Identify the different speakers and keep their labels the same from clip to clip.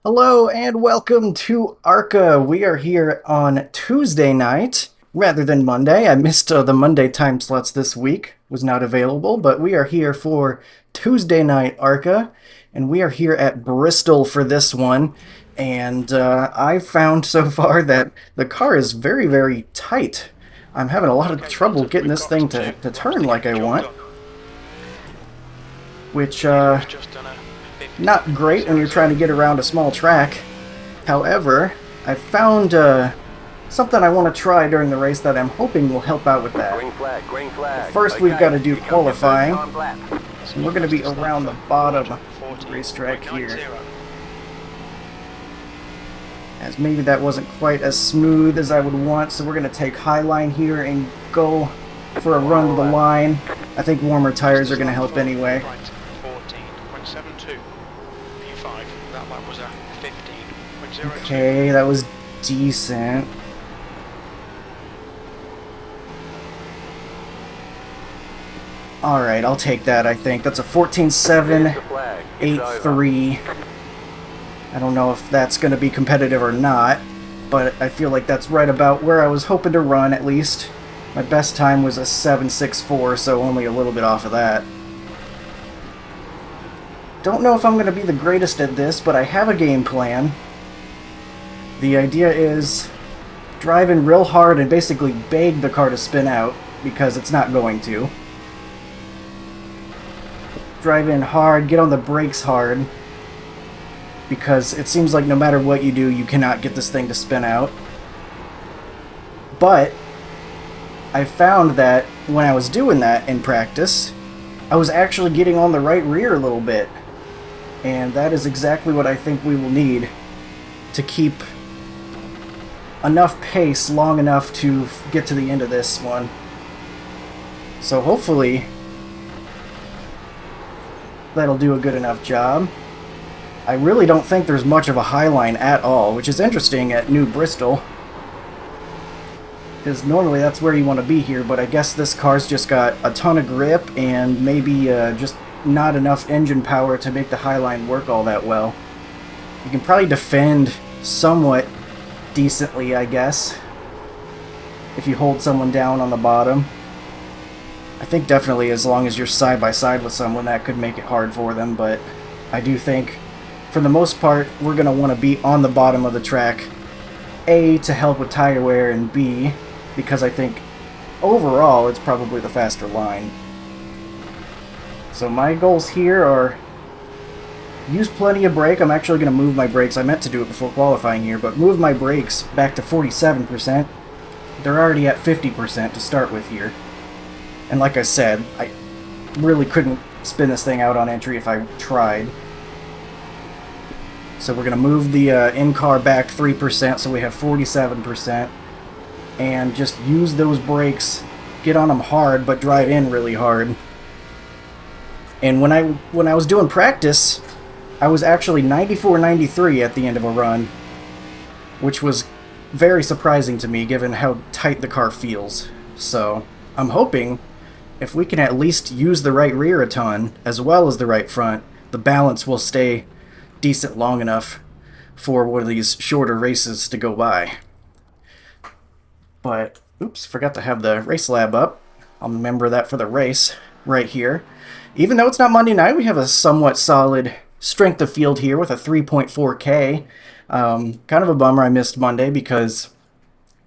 Speaker 1: Hello and welcome to ARCA. We are here on Tuesday night rather than Monday. I missed the Monday time slots this week, was not available, but we are here for Tuesday night ARCA, and we are here at Bristol for this one. And I found so far that the car is very, very tight. I'm having a lot of trouble getting this thing to turn like I want, which not great when you're trying to get around a small track. However, I found something I want to try during the race that I'm hoping will help out with that.
Speaker 2: Green flag.
Speaker 1: First, we've got to do qualifying. And we're going to be around the bottom of the racetrack here. As maybe that wasn't quite as smooth as I would want, so we're going to take high line here and go for a run to the line. I think warmer tires are going to help anyway.
Speaker 3: 14.72 P5. That lap was a 15.02.
Speaker 1: Okay, that was decent. Alright, I'll take that, I think. That's a 14.783. I don't know if that's going to be competitive or not, but I feel like that's right about where I was hoping to run, at least. My best time was a 7.64, so only a little bit off of that. Don't know if I'm going to be the greatest at this, but I have a game plan. The idea is drive in real hard and basically beg the car to spin out, because it's not going to. Drive in hard, get on the brakes hard, because it seems like no matter what you do, you cannot get this thing to spin out. But I found that when I was doing that in practice, I was actually getting on the right rear a little bit. And that is exactly what I think we will need to keep enough pace long enough to get to the end of this one. So hopefully that'll do a good enough job. I really don't think there's much of a high line at all, which is interesting at New Bristol, because normally that's where you want to be here, but I guess this car's just got a ton of grip and maybe just not enough engine power to make the high line work all that well. You can probably defend somewhat decently, I guess, if you hold someone down on the bottom. I think definitely as long as you're side by side with someone, that could make it hard for them, but I do think for the most part we're going to want to be on the bottom of the track, A, to help with tire wear, and B, because I think overall it's probably the faster line. So my goals here are use plenty of brake. I'm actually going to move my brakes. I meant to do it before qualifying here, but move my brakes back to 47%. They're already at 50% to start with here. And like I said, I really couldn't spin this thing out on entry if I tried. So we're going to move the in-car back 3%, so we have 47%. And just use those brakes, get on them hard, but drive in really hard. And when I was doing practice, I was actually 94-93 at the end of a run, which was very surprising to me given how tight the car feels. So I'm hoping if we can at least use the right rear a ton, as well as the right front, the balance will stay decent long enough for one of these shorter races to go by. But, oops, forgot to have the race lab up. I'll remember that for the race right here. Even though it's not Monday night, we have a somewhat solid strength of field here with a 3.4K. Kind of a bummer I missed Monday because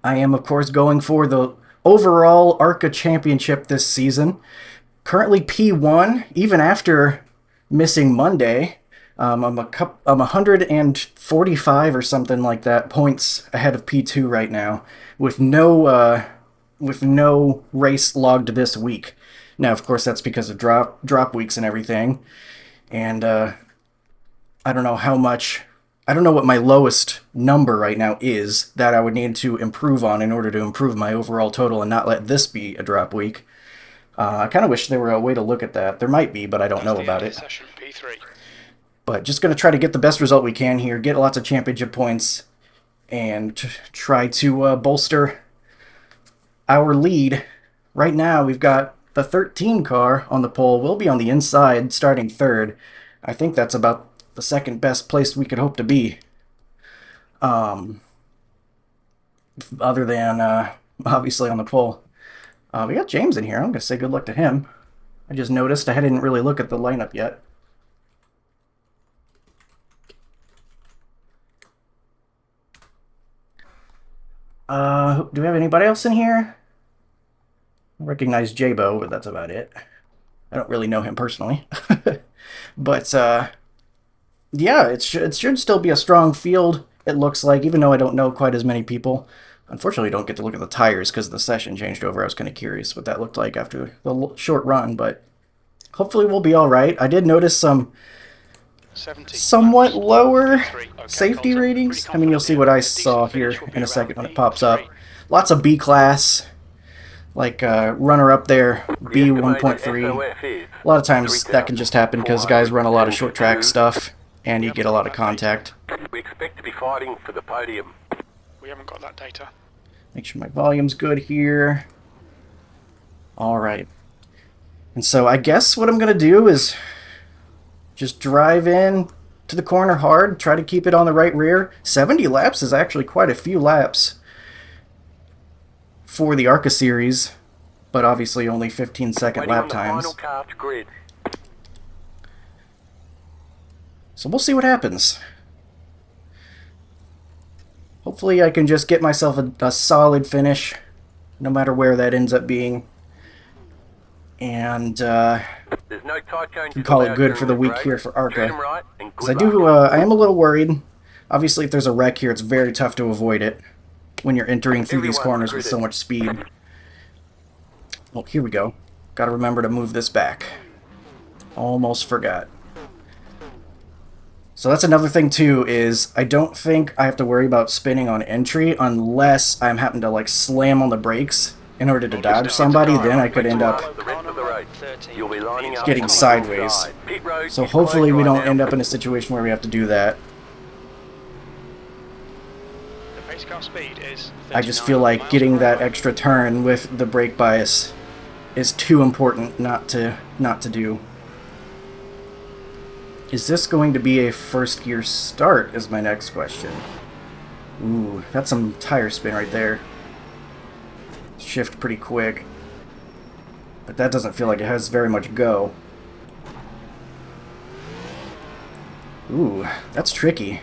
Speaker 1: I am, of course, going for the overall ARCA championship this season. Currently P1, even after missing Monday. I'm 145 or something like that points ahead of P2 right now, with no race logged this week. Now, of course, that's because of drop weeks and everything, and I don't know how much. I don't know what my lowest number right now is that I would need to improve on in order to improve my overall total and not let this be a drop week. I kind of wish there were a way to look at that. There might be, but I don't know about it. But just going to try to get the best result we can here, get lots of championship points, and try to bolster our lead. Right now, we've got the 13 car on the pole. We'll be on the inside, starting third. I think that's about the second best place we could hope to be Um, other than obviously on the pole. We got James in here. I'm gonna say good luck to him. I just noticed I didn't really look at the lineup yet. Do we have anybody else in here? I recognize J-Bo, but that's about it. I don't really know him personally. But, yeah, it should still be a strong field, it looks like, even though I don't know quite as many people. Unfortunately, I don't get to look at the tires because the session changed over. I was kind of curious what that looked like after the short run, but hopefully we'll be all right. I did notice some somewhat lower safety ratings. I mean, you'll see what I saw here in a second when it pops up. Lots of B-class, like runner-up there, B 1.3. A lot of times that can just happen because guys run a lot of short track stuff, and you get a lot of contact.
Speaker 2: We expect to be fighting for the podium.
Speaker 3: We haven't got that data.
Speaker 1: Make sure my volume's good here. All right. And so I guess what I'm going to do is just drive in to the corner hard, try to keep it on the right rear. 70 laps is actually quite a few laps for the ARCA series, but obviously only 15-second lap times. So we'll see what happens. Hopefully I can just get myself a solid finish, no matter where that ends up being. And can call it good for the week here for ARCA. Because I am a little worried. Obviously, if there's a wreck here, it's very tough to avoid it when you're entering through these corners with so much speed. Oh, here we go. Gotta remember to move this back. Almost forgot. So that's another thing too, is I don't think I have to worry about spinning on entry unless I'm having to like slam on the brakes in order to dodge somebody. Then I could end up getting sideways. So hopefully we don't end up in a situation where we have to do that. I just feel like getting that extra turn with the brake bias is too important not to do. Is this going to be a first gear start is my next question. Ooh, that's some tire spin right there. Shift pretty quick. But that doesn't feel like it has very much go. Ooh, that's tricky.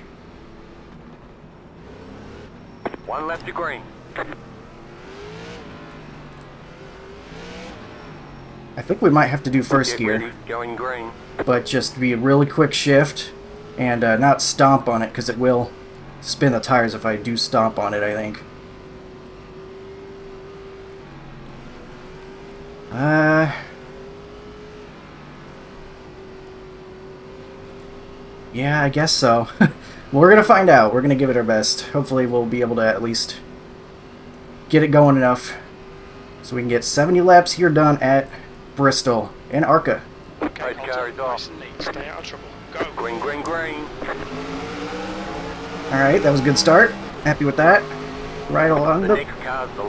Speaker 2: One left to green.
Speaker 1: I think we might have to do first gear.
Speaker 2: Going green.
Speaker 1: But just be a really quick shift and not stomp on it, because it will spin the tires if I do stomp on it, I think. Yeah, I guess so. We're going to find out. We're going to give it our best. Hopefully we'll be able to at least get it going enough so we can get 70 laps here done at Bristol in ARCA.
Speaker 3: Okay, nice and neat. Stay out of trouble. Go.
Speaker 2: Green, green, green.
Speaker 1: Alright, that was a good start. Happy with that. Right along the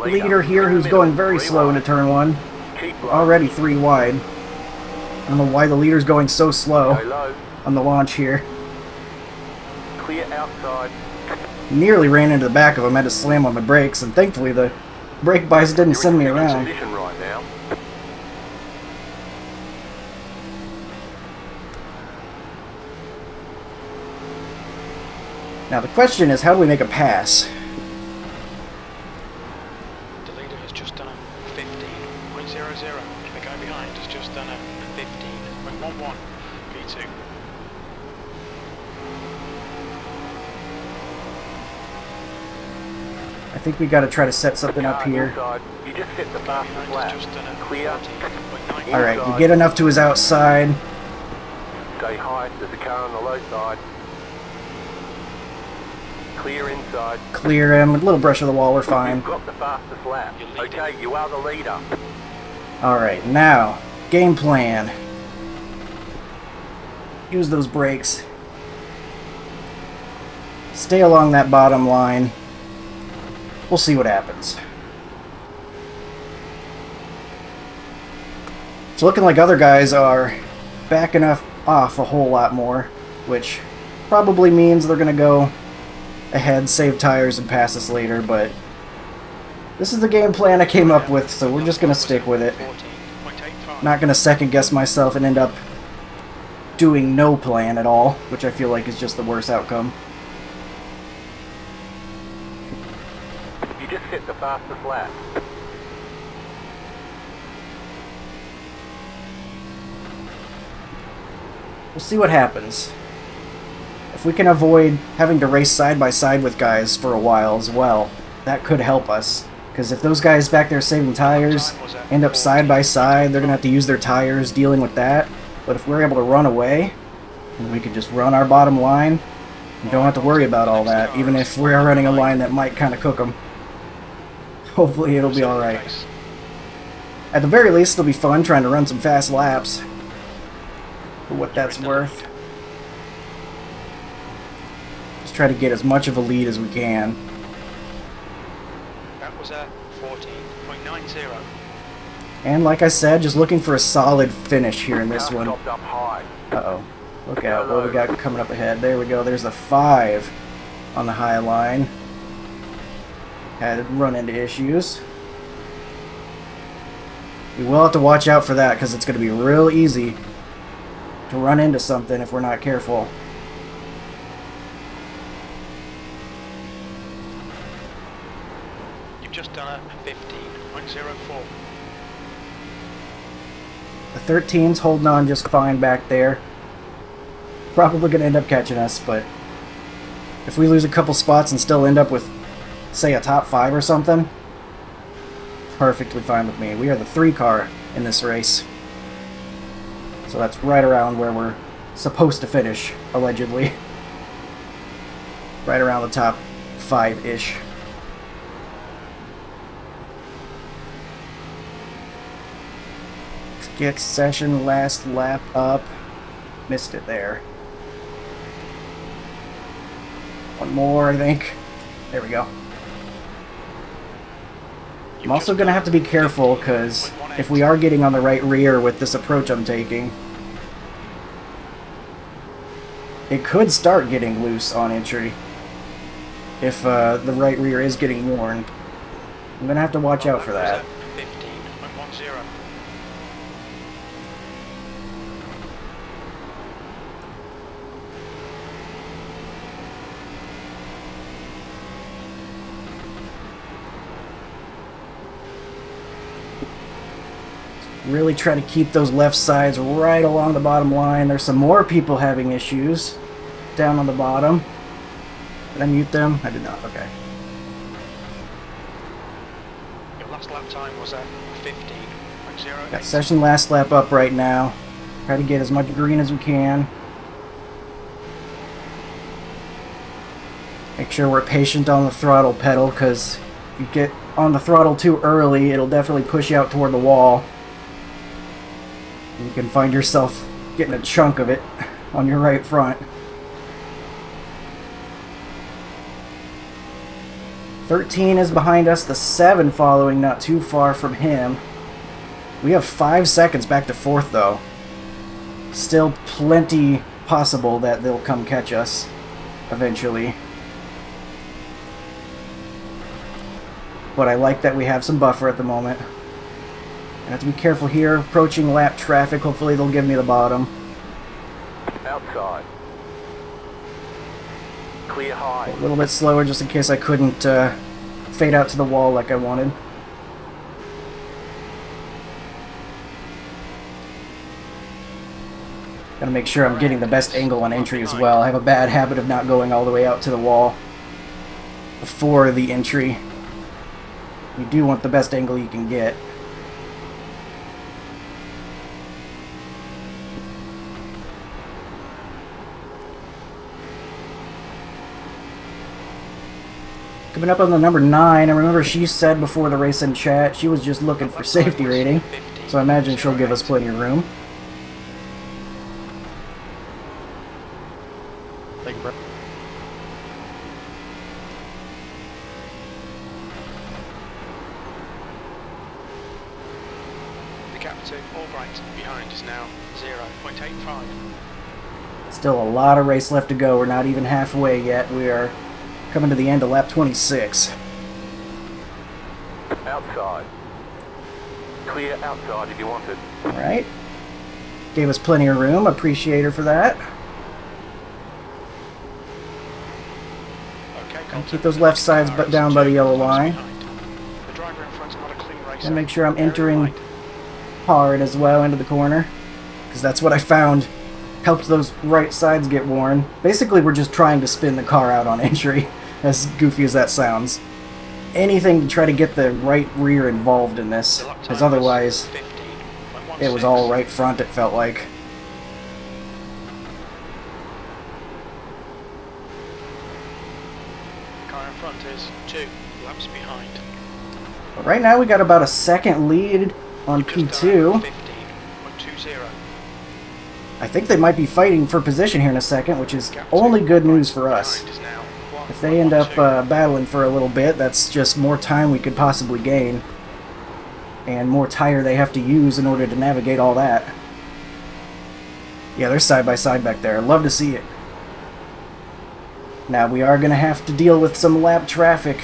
Speaker 1: leader here, who's going very slow into turn 1. Already 3 wide. I don't know why the leader's going so slow on the launch here.
Speaker 2: Clear outside.
Speaker 1: Nearly ran into the back of him. I had to slam on my brakes, and thankfully the brake bias didn't send me around.
Speaker 2: Right now.
Speaker 1: Now the question is, how do we make a pass?
Speaker 3: The leader has just done a 15.00. The guy behind has just done a 15.11. P2.
Speaker 1: I think we got to try to set something up here.
Speaker 2: You just hit the fastest lap. Clear.
Speaker 1: Alright, we get enough to his outside.
Speaker 2: Stay high. There's a car on the low side. Clear inside.
Speaker 1: Clear him. A little brush of the wall, we're fine.
Speaker 2: You've got the fastest lap. Okay, you are the leader.
Speaker 1: Alright, now, game plan. Use those brakes. Stay along that bottom line. We'll see what happens. It's looking like other guys are backing off a whole lot more, which probably means they're going to go ahead, save tires, and pass us later, but this is the game plan I came up with, so we're just going to stick with it. Not going to second guess myself and end up doing no plan at all, which I feel like is just the worst outcome.
Speaker 2: You just hit the fastest lap.
Speaker 1: We'll see what happens. If we can avoid having to race side by side with guys for a while as well, that could help us. Because if those guys back there saving tires end up side by side, they're going to have to use their tires dealing with that. But if we're able to run away, and we can just run our bottom line, we don't have to worry about all that, even if we're running a line that might kind of cook them. Hopefully it'll be alright. At the very least, it'll be fun trying to run some fast laps. For what that's worth. Just try to get as much of a lead as we can.
Speaker 3: That was a 14.90.
Speaker 1: And like I said, just looking for a solid finish here in this one.
Speaker 2: Stopped up high.
Speaker 1: Uh-oh. Look out. What do we got coming up ahead? There we go. There's the 5 on the high line. Had to run into issues. We will have to watch out for that because it's going to be real easy to run into something if we're not careful.
Speaker 3: You've just done a 15.04.
Speaker 1: The 13's holding on just fine back there. Probably going to end up catching us, but if we lose a couple spots and still end up with, say, a top 5 or something, perfectly fine with me. We are the 3 car in this race. So that's right around where we're supposed to finish, allegedly. Right around the top 5-ish. Get session last lap up. Missed it there. One more, I think. There we go. I'm also going to have to be careful because if we are getting on the right rear with this approach I'm taking, it could start getting loose on entry if the right rear is getting worn. I'm going to have to watch out for that.
Speaker 3: 15.10.
Speaker 1: Really try to keep those left sides right along the bottom line. There's some more people having issues down on the bottom. Did I mute them? I did not. Okay.
Speaker 3: Your last lap time was at 15.08.
Speaker 1: Got session last lap up right now. Try to get as much green as we can. Make sure we're patient on the throttle pedal, because if you get on the throttle too early, it'll definitely push you out toward the wall. You can find yourself getting a chunk of it on your right front. 13 is behind us, the 7 following not too far from him. We have 5 seconds back to 4th though. Still plenty possible that they'll come catch us eventually. But I like that we have some buffer at the moment. I have to be careful here, approaching lap traffic. Hopefully they'll give me the bottom.
Speaker 2: Outside. Clear high.
Speaker 1: A little bit slower just in case I couldn't fade out to the wall like I wanted. Gotta make sure I'm getting the best angle on entry as well. I have a bad habit of not going all the way out to the wall before the entry. You do want the best angle you can get. Coming up on the number 9, I remember she said before the race in chat she was just looking for safety rating, so I imagine she'll give us plenty of room.
Speaker 3: Thank you, bro. The gap to Albright behind is now 0.85.
Speaker 1: Still a lot of race left to go. We're not even halfway yet. We are Coming to the end of lap 26.
Speaker 2: Outside. Clear outside if you want it.
Speaker 1: Alright. Gave us plenty of room. Appreciate her for that. And keep those left sides down by the yellow line. And make sure I'm entering hard as well into the corner, because that's what I found helped those right sides get worn. Basically, we're just trying to spin the car out on entry, as goofy as that sounds. Anything to try to get the right rear involved in this, because otherwise it was all right front, it felt like.
Speaker 3: Car in front is 2 laps behind.
Speaker 1: But right now we got about a second lead on P2.
Speaker 3: 15.20.
Speaker 1: I think they might be fighting for position here in a second, which is only good news for us. If they end up battling for a little bit, that's just more time we could possibly gain. And more tire they have to use in order to navigate all that. Yeah, they're side by side back there. Love to see it. Now we are going to have to deal with some lap traffic.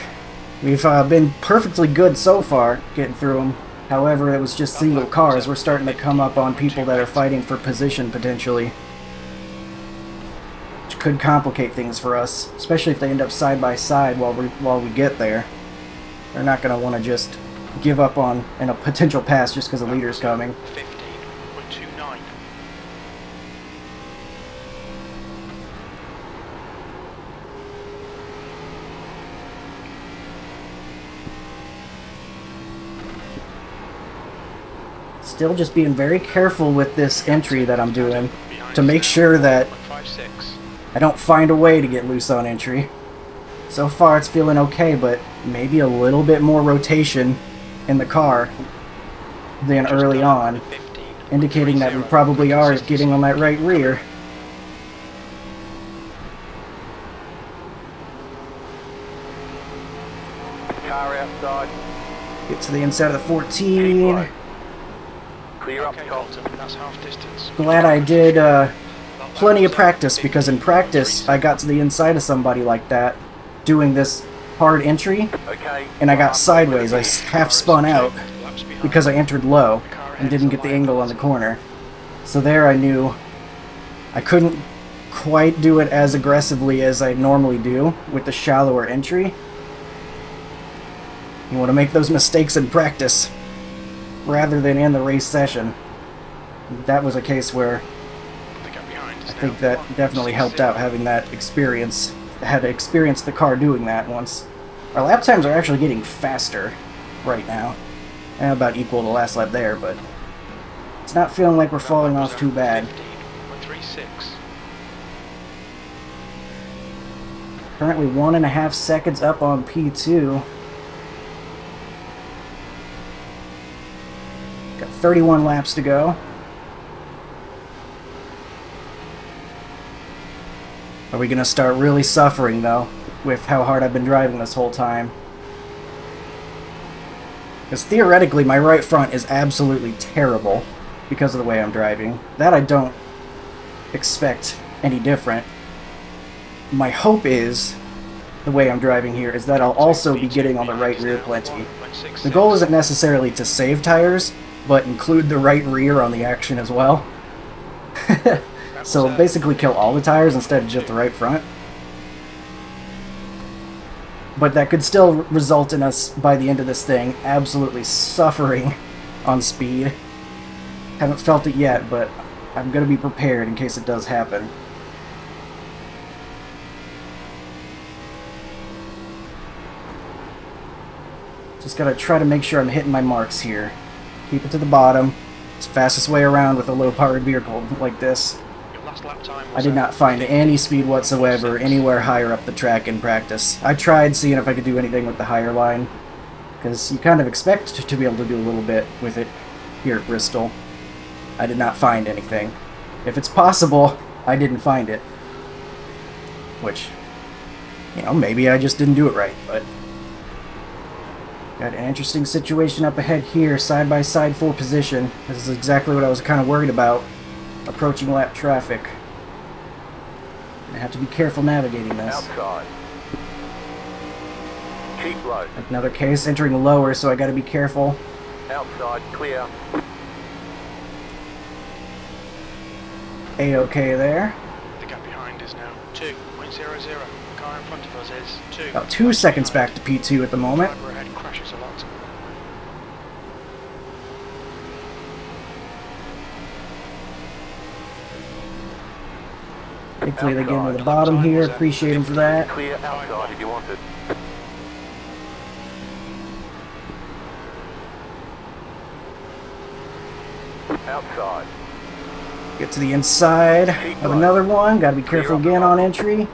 Speaker 1: We've been perfectly good so far getting through them. However, it was just single cars. We're starting to come up on people that are fighting for position potentially. Which could complicate things for us, especially if they end up side by side while we get there. They're not going to want to just give up on a potential pass just because the leader's coming.
Speaker 3: 15.29.
Speaker 1: Still just being very careful with this entry that I'm doing to make sure that I don't find a way to get loose on entry. So far it's feeling okay, but maybe a little bit more rotation in the car than early on, indicating that we probably are getting on that right rear.
Speaker 2: Car outside.
Speaker 1: Get to the inside of the 14.
Speaker 2: Clear up top.
Speaker 3: That's half distance.
Speaker 1: Glad I did plenty of practice, because in practice I got to the inside of somebody like that doing this hard entry,
Speaker 2: Okay.
Speaker 1: and I got sideways. I half spun out because I entered low and didn't get the angle on the corner. So there I knew I couldn't quite do it as aggressively as I normally do with the shallower entry. You want to make those mistakes in practice rather than in the race session. That was a case where I think that definitely helped out, having that experience. I had to experience the car doing that once. Our lap times are actually getting faster right now. And about equal to last lap there, but it's not feeling like we're falling off too bad.
Speaker 3: 15.36.
Speaker 1: Currently 1.5 seconds up on P2. Got 31 laps to go. Are we going to start really suffering, though, with how hard I've been driving this whole time? Because theoretically, my right front is absolutely terrible because of the way I'm driving. That I don't expect any different. My hope is, the way I'm driving here, is that I'll also be getting on the right rear plenty. The goal isn't necessarily to save tires, but include the right rear on the action as well. So basically kill all the tires instead of just the right front. But that could still result in us, by the end of this thing, absolutely suffering on speed. Haven't felt it yet, but I'm going to be prepared in case it does happen. Just got to try to make sure I'm hitting my marks here. Keep it to the bottom. It's the fastest way around with a low-powered vehicle like this. I did not find any speed whatsoever anywhere higher up the track in practice. I tried seeing if I could do anything with the higher line, because you kind of expect to be able to do a little bit with it here at Bristol. I did not find anything. If it's possible, I didn't find it. Which, you know, maybe I just didn't do it right, but... Got an interesting situation up ahead here, side-by-side full position. This is exactly what I was kind of worried about, approaching lap traffic. I have to be careful navigating this.
Speaker 2: Outside. Keep low.
Speaker 1: Another case entering lower, so I gotta be careful.
Speaker 2: Outside, clear.
Speaker 1: A-okay there.
Speaker 3: The gap behind is now 2.00. The car in front of us is 2.
Speaker 1: About 2 seconds back to P2 at the moment.
Speaker 3: Driver ahead crashes a lot.
Speaker 1: Thankfully they gave me the bottom here. Appreciate him for that.
Speaker 2: Clear outside if you want it. Outside.
Speaker 1: Get to the inside of another one. Gotta be careful again on entry.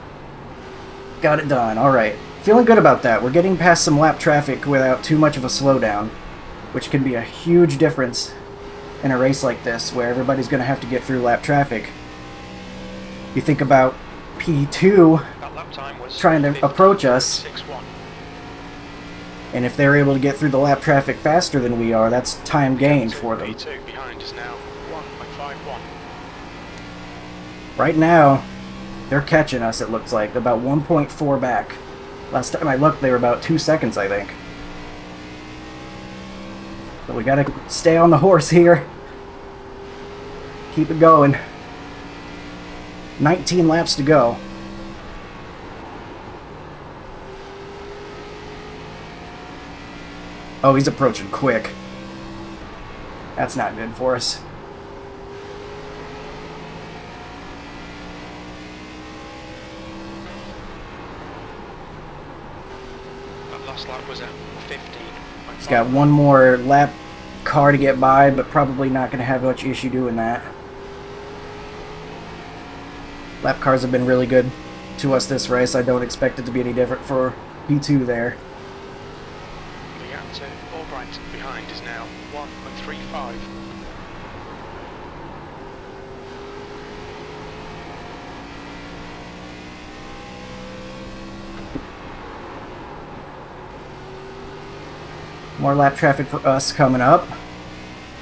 Speaker 1: Got it done. Alright. Feeling good about that. We're getting past some lap traffic without too much of a slowdown, which can be a huge difference in a race like this, where everybody's going to have to get through lap traffic. You think about P2 trying to approach us, and if they're able to get through the lap traffic faster than we are, that's time gained for them.
Speaker 3: P2 behind is now 1.51.
Speaker 1: Right now, they're catching us, it looks like, about 1.4 back. Last time I looked, they were about 2 seconds, I think. But we gotta stay on the horse here. Keep it going. 19 laps to go. Oh, he's approaching quick. That's not good for us.
Speaker 3: That last lap was at 15.
Speaker 1: He's got one more lap car to get by, but probably not going to have much issue doing that. Lap cars have been really good to us this race. I don't expect it to be any different for P2 there.
Speaker 3: The gap to Albright behind is now 1.35.
Speaker 1: More lap traffic for us coming up.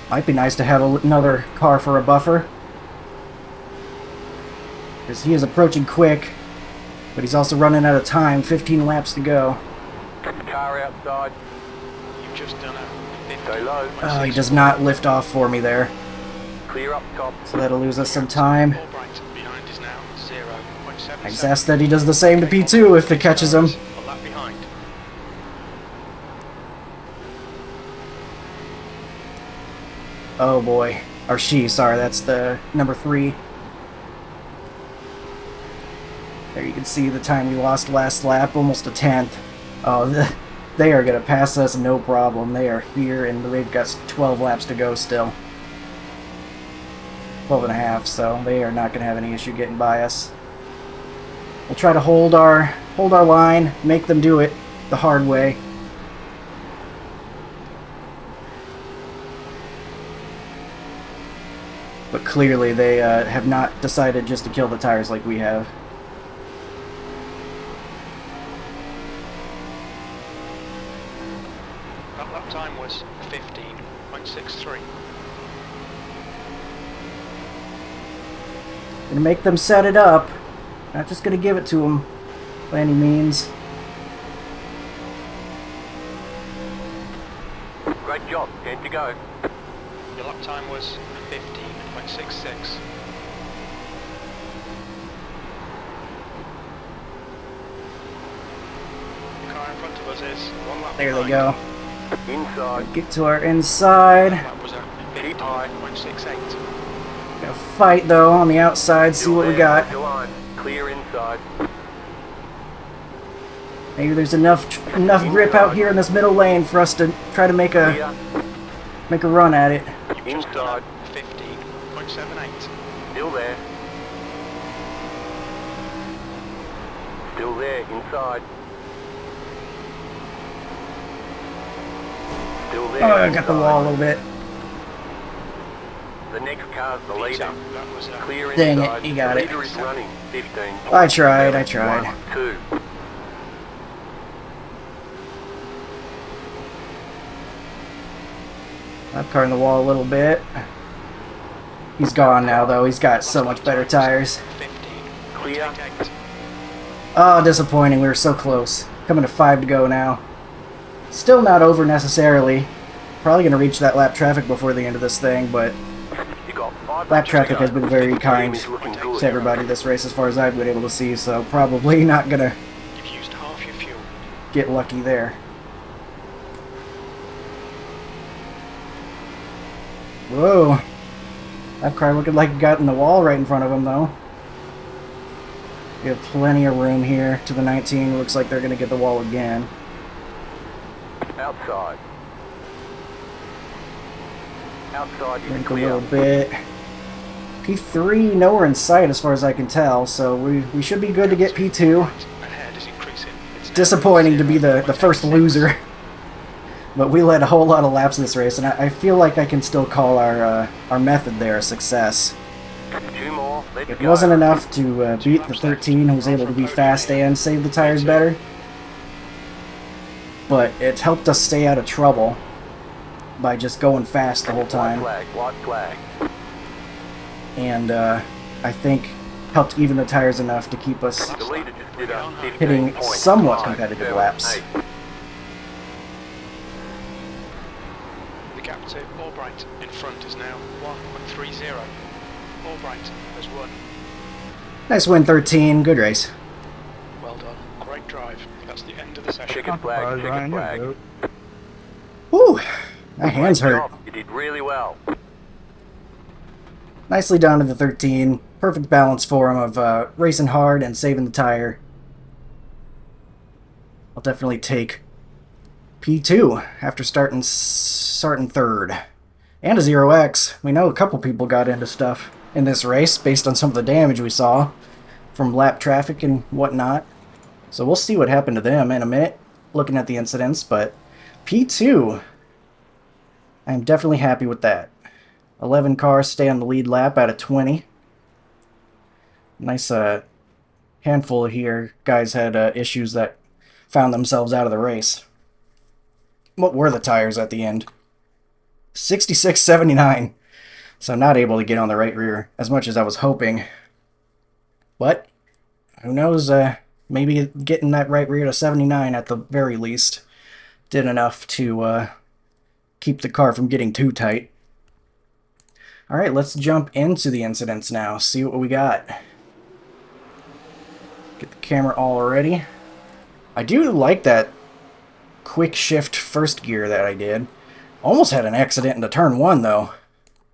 Speaker 1: Might be nice to have another car for a buffer, because he is approaching quick, but he's also running out of time. 15 laps to go.
Speaker 2: Car outside.
Speaker 3: You've just done a 50.
Speaker 2: Stay low.
Speaker 1: Oh, he does not lift off for me there,
Speaker 2: Clear up top.
Speaker 1: so that'll lose us some time.
Speaker 3: Albright behind is now 0.77.
Speaker 1: I just ask that he does the same to P2 if it catches him.
Speaker 3: A lap behind.
Speaker 1: Oh boy. Or she, sorry, that's the number 3. There you can see the time we lost last lap, almost a 10th. Oh, they are going to pass us no problem. They are here, and they've got 12 laps to go still. 12 and a half, so they are not going to have any issue getting by us. We'll try to hold our line, make them do it the hard way. But clearly they have not decided just to kill the tires like we have.
Speaker 3: That lap time was 15.63.
Speaker 1: Gonna make them set it up. Not just gonna give it to them by any means.
Speaker 2: Great job. 10 to go.
Speaker 3: Your lap time was 15.66. The car in front of us is 1 lap
Speaker 1: There they
Speaker 3: behind.
Speaker 1: go.
Speaker 2: Inside.
Speaker 1: Get to our inside.
Speaker 3: That was at 15.68.
Speaker 1: Gonna fight though on the outside, see
Speaker 2: Still
Speaker 1: what we
Speaker 2: there,
Speaker 1: got.
Speaker 2: hold your line. Clear inside.
Speaker 1: Maybe there's enough grip out here in this middle lane for us to try to make a run at it.
Speaker 3: You've just done
Speaker 2: Inside.
Speaker 3: a 15.78.
Speaker 2: Still there. Still there. Inside. Still there.
Speaker 1: Oh, I got the
Speaker 2: inside.
Speaker 1: wall a little bit.
Speaker 2: The next car's the leader.
Speaker 3: That was
Speaker 2: Clear
Speaker 1: Dang it,
Speaker 2: inside.
Speaker 1: he got
Speaker 2: the
Speaker 1: it.
Speaker 2: leader is running. 15.
Speaker 1: I tried.
Speaker 2: 1, 2.
Speaker 1: Lap car in the wall a little bit. He's gone now though, he's got so much better tires.
Speaker 2: 'Clear.
Speaker 3: 15.88.
Speaker 1: Oh, disappointing, we were so close. Coming to 5 to go now. Still not over necessarily. Probably going to reach that lap traffic before the end of this thing, but
Speaker 2: You got 5
Speaker 1: lap traffic has been very kind
Speaker 2: Team is looking good.
Speaker 1: to everybody this race as far as I've been able to see, so probably not going to
Speaker 3: You've used half your fuel.
Speaker 1: get lucky there. Whoa. That car looking like it got in the wall right in front of him, though. We have plenty of room here to the 19. Looks like they're going to get the wall again.
Speaker 2: Outside. Outside is
Speaker 1: Drink a
Speaker 2: clear.
Speaker 1: little bit. P3 nowhere in sight as far as I can tell, so we should be good to get P2.
Speaker 3: Ahead is increasing. It's now
Speaker 1: Disappointing to be the
Speaker 3: 0.8
Speaker 1: first loser. But we led a whole lot of laps in this race, and I feel like I can still call our method there a success.
Speaker 2: 2 more. Let's
Speaker 1: It
Speaker 2: go.
Speaker 1: wasn't enough to beat the 13, who was able to be fast and save the tires better. But it helped us stay out of trouble by just going fast the whole
Speaker 2: White
Speaker 1: time.
Speaker 2: flag, white flag.
Speaker 1: And I think helped even the tires enough to keep us
Speaker 2: The leader just did a
Speaker 1: hitting
Speaker 2: 15.578.
Speaker 1: somewhat competitive laps.
Speaker 3: The gap to Albright in front is now 1.30. Albright has won.
Speaker 1: Nice win, 13. Good race.
Speaker 3: Well done. Great drive. That's the end of the session.
Speaker 2: Chicken flag, chicken flag.
Speaker 1: Whew, my hands
Speaker 2: Great
Speaker 1: hurt.
Speaker 2: job. You did really well.
Speaker 1: Nicely done to the 13. Perfect balance for him of racing hard and saving the tire. I'll definitely take P2 after starting third. And a 0X. We know a couple people got into stuff in this race based on some of the damage we saw from lap traffic and whatnot. So we'll see what happened to them in a minute, looking at the incidents, but P2, I'm definitely happy with that. 11 cars stay on the lead lap out of 20. Nice handful here. Guys had issues that found themselves out of the race. What were the tires at the end? 66.79. So not able to get on the right rear as much as I was hoping. But who knows, maybe getting that right rear to 79 at the very least did enough to keep the car from getting too tight. Alright, let's jump into the incidents now, see what we got. Get the camera all ready. I do like that quick shift first gear that I did. Almost had an accident into turn 1 though.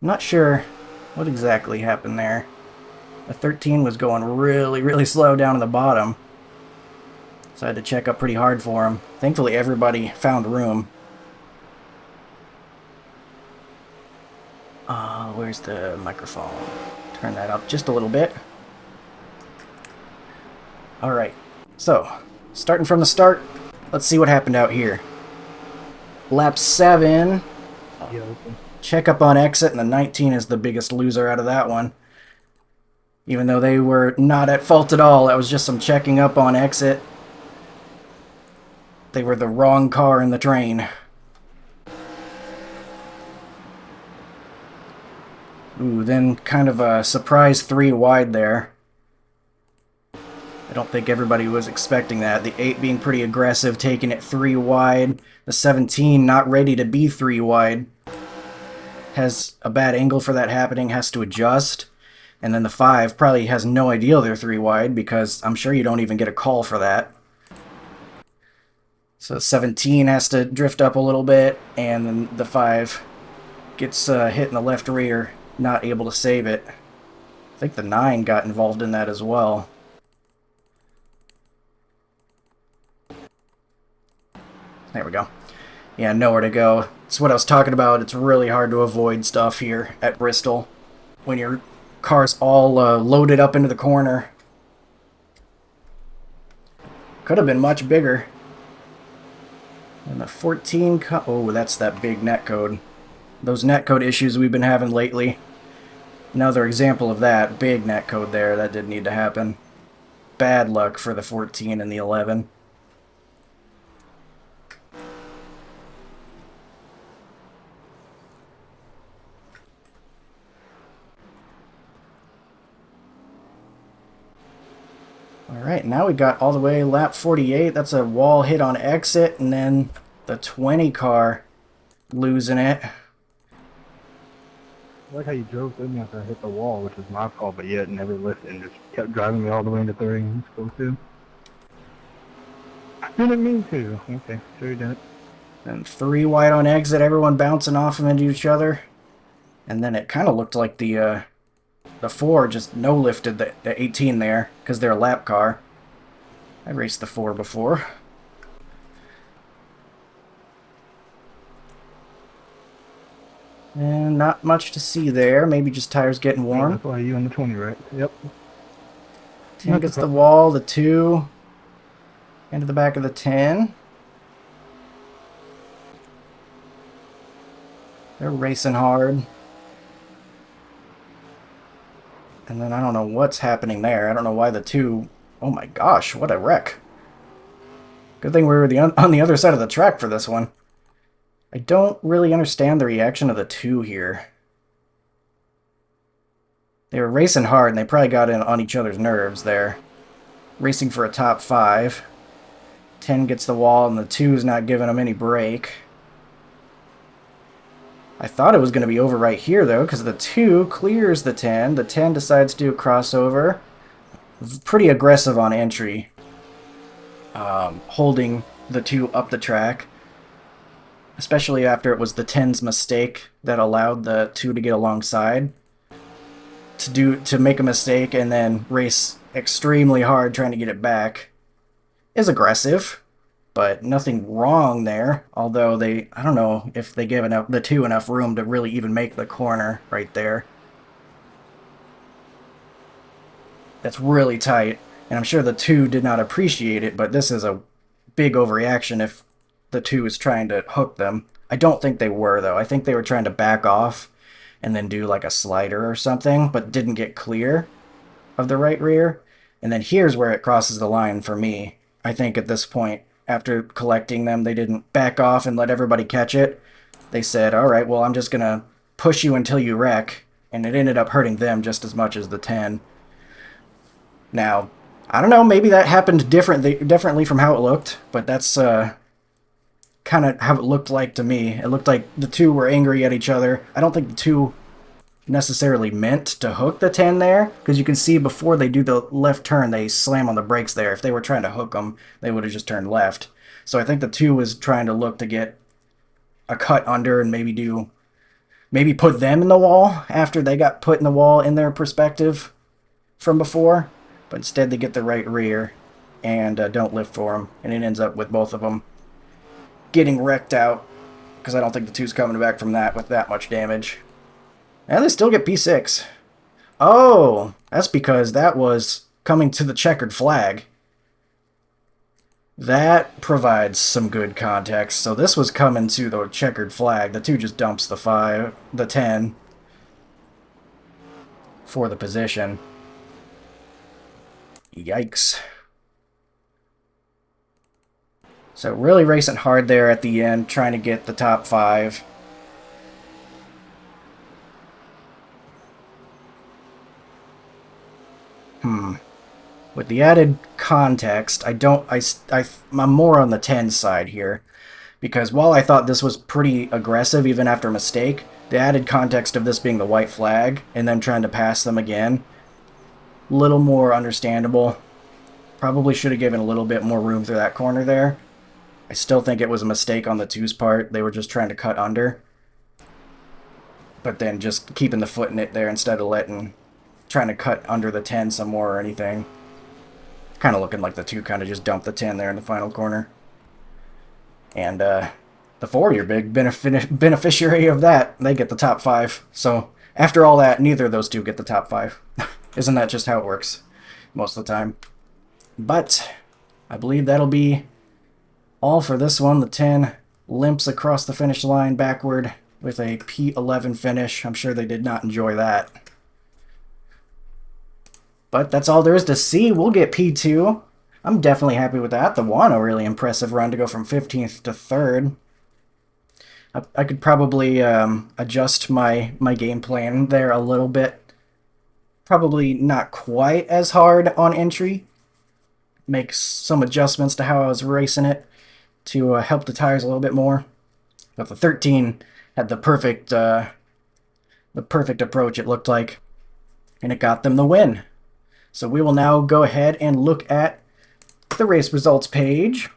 Speaker 1: I'm not sure what exactly happened there. The 13 was going really slow down in the bottom. So I had to check up pretty hard for him. Thankfully everybody found room. Where's the microphone? Turn that up just a little bit. Alright, so starting from the start, let's see what happened out here. Lap 7. Check up on exit, and the 19 is the biggest loser out of that one. Even though they were not at fault at all, that was just some checking up on exit. They were the wrong car in the train. Ooh, then kind of a surprise 3 wide there. I don't think everybody was expecting that. The 8 being pretty aggressive, taking it 3 wide. The 17 not ready to be 3 wide. Has a bad angle for that happening, has to adjust. And then the 5 probably has no idea they're 3 wide because I'm sure you don't even get a call for that. So 17 has to drift up a little bit, and then the 5 gets hit in the left rear, not able to save it. I think the 9 got involved in that as well. There we go. Yeah, nowhere to go. It's what I was talking about. It's really hard to avoid stuff here at Bristol when your car's all loaded up into the corner. Could have been much bigger. And the 14... oh, that's that big netcode. Those netcode issues we've been having lately. Another example of that. Big netcode there. That didn't need to happen. Bad luck for the 14 and the 11. Alright, now we got all the way lap 48. That's a wall hit on exit, and then The 20 car losing it.
Speaker 4: I like how you drove through me after I hit the wall, which was my fault, but yet never lifted and just kept driving me all the way into 30. It's cool too. I didn't mean to. Okay, sure you didn't.
Speaker 1: And 3 wide on exit, everyone bouncing off them into each other. And then it kind of looked like the 4 just no-lifted the 18 there, because they're a lap car. I raced the 4 before. And not much to see there. Maybe just tires getting
Speaker 4: Yeah,
Speaker 1: warm.
Speaker 4: that's why you on the 20, right? Yep.
Speaker 1: 10 gets the wall, the 2 into the back of the 10. They're racing hard. And then I don't know what's happening there. I don't know why the 2... Oh my gosh, what a wreck. Good thing we were on the other side of the track for this one. I don't really understand the reaction of the 2 here. They were racing hard, and they probably got in on each other's nerves there. Racing for a top 5. 10 gets the wall, and the 2 is not giving them any break. I thought it was going to be over right here, though, because the 2 clears the 10. The 10 decides to do a crossover. Pretty aggressive on entry. Holding the 2 up the track. Especially after it was the 10's mistake that allowed the 2 to get alongside. To make a mistake and then race extremely hard trying to get it back is aggressive. But nothing wrong there, although I don't know if they give the 2 enough room to really even make the corner right there. That's really tight, and I'm sure the 2 did not appreciate it, but this is a big overreaction if the 2 is trying to hook them. I don't think they were, though. I think they were trying to back off and then do like a slider or something, but didn't get clear of the right rear. And then here's where it crosses the line for me. I think at this point, after collecting them, they didn't back off and let everybody catch it. They said, all right, well, I'm just going to push you until you wreck. And it ended up hurting them just as much as the 10. Now, I don't know, maybe that happened differently from how it looked, but that's kind of how it looked like to me. It looked like the 2 were angry at each other. I don't think the 2 necessarily meant to hook the 10 there, because you can see before they do the left turn, they slam on the brakes there. If they were trying to hook them, they would have just turned left. So I think the 2 was trying to look to get a cut under and maybe put them in the wall after they got put in the wall in their perspective from before. But instead they get the right rear and don't lift for them, and it ends up with both of them getting wrecked out, because I don't think the 2's coming back from that with that much damage. And they still get P6. Oh, that's because that was coming to the checkered flag. That provides some good context. So this was coming to the checkered flag. The 2 just dumps the 10 for the position. Yikes. So really racing hard there at the end, trying to get the top 5. With the added context, I'm more on the 10 side here. Because while I thought this was pretty aggressive even after a mistake, the added context of this being the white flag and them trying to pass them again, little more understandable. Probably should have given a little bit more room through that corner there. I still think it was a mistake on the 2's part. They were just trying to cut under. But then just keeping the foot in it there instead of trying to cut under the 10 some more or anything. Kind of looking like the 2 kind of just dumped the 10 there in the final corner. And the 4, your big beneficiary of that, they get the top 5. So after all that, neither of those 2 get the top 5. Isn't that just how it works most of the time? But I believe that'll be all for this one. The 10 limps across the finish line backward with a P11 finish. I'm sure they did not enjoy that. But that's all there is to see. We'll get P2. I'm definitely happy with that. The one, a really impressive run to go from 15th to 3rd. I could probably adjust my game plan there a little bit. Probably not quite as hard on entry. Make some adjustments to how I was racing it. to help the tires a little bit more. But the 13 had the perfect approach, it looked like, and it got them the win. So we will now go ahead and look at the race results page.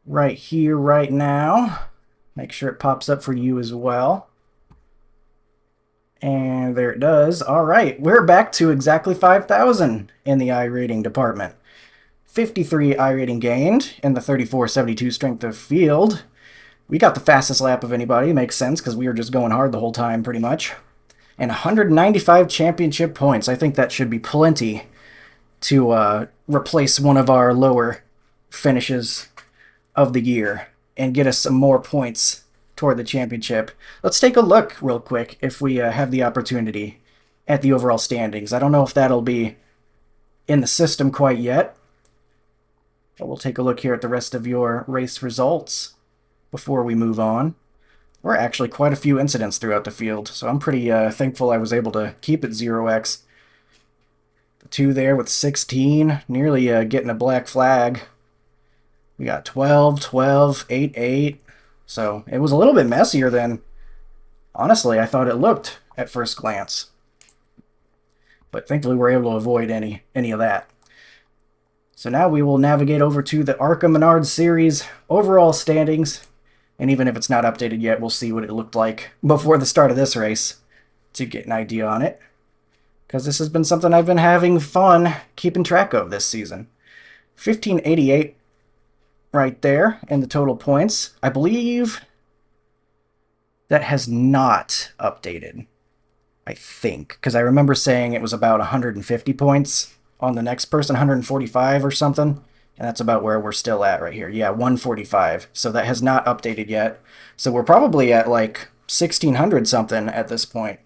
Speaker 1: Right here, right now. Make sure it pops up for you as well. And there it does. All right, we're back to exactly 5,000 in the iRating department. 53 iRating gained in the 34.72 strength of field. We got the fastest lap of anybody. Makes sense because we were just going hard the whole time pretty much. And 195 championship points. I think that should be plenty to replace one of our lower finishes of the year and get us some more points toward the championship. Let's take a look real quick if we have the opportunity at the overall standings. I don't know if that'll be in the system quite yet, but we'll take a look here at the rest of your race results before we move on. There were actually quite a few incidents throughout the field, so I'm pretty thankful I was able to keep it 0x. The 2 there with 16, nearly getting a black flag. We got 12, 12, 8, 8. So it was a little bit messier than, honestly, I thought it looked at first glance. But thankfully we're able to avoid any of that. So now we will navigate over to the ARCA Menard Series overall standings. And even if it's not updated yet, we'll see what it looked like before the start of this race to get an idea on it. Because this has been something I've been having fun keeping track of this season. 1588 right there in the total points. I believe that has not updated, I think. Because I remember saying it was about 150 points on the next person, 145 or something. And that's about where we're still at right here. Yeah, 145. So that has not updated yet. So we're probably at like 1,600 something at this point.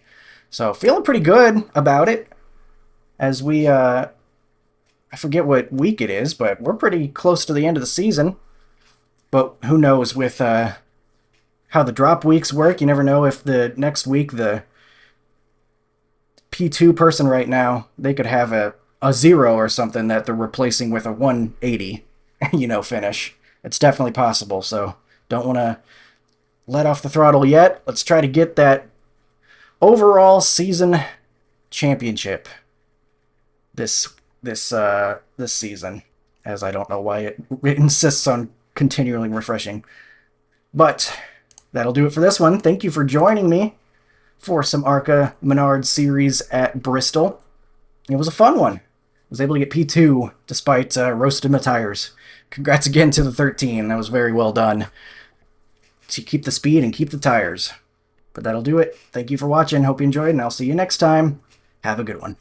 Speaker 1: So feeling pretty good about it. As we, I forget what week it is, but we're pretty close to the end of the season. But who knows with how the drop weeks work. You never know if the next week the P2 person right now, they could have a 0 or something that they're replacing with a 180, finish. It's definitely possible, so don't want to let off the throttle yet. Let's try to get that overall season championship this season, as I don't know why it insists on continually refreshing. But that'll do it for this one. Thank you for joining me for some ARCA Menard Series at Bristol. It was a fun one. Was able to get P2 despite roasting the tires. Congrats again to the 13. That was very well done to keep the speed and keep the tires. But that'll do it. Thank you for watching. Hope you enjoyed, and I'll see you next time. Have a good one.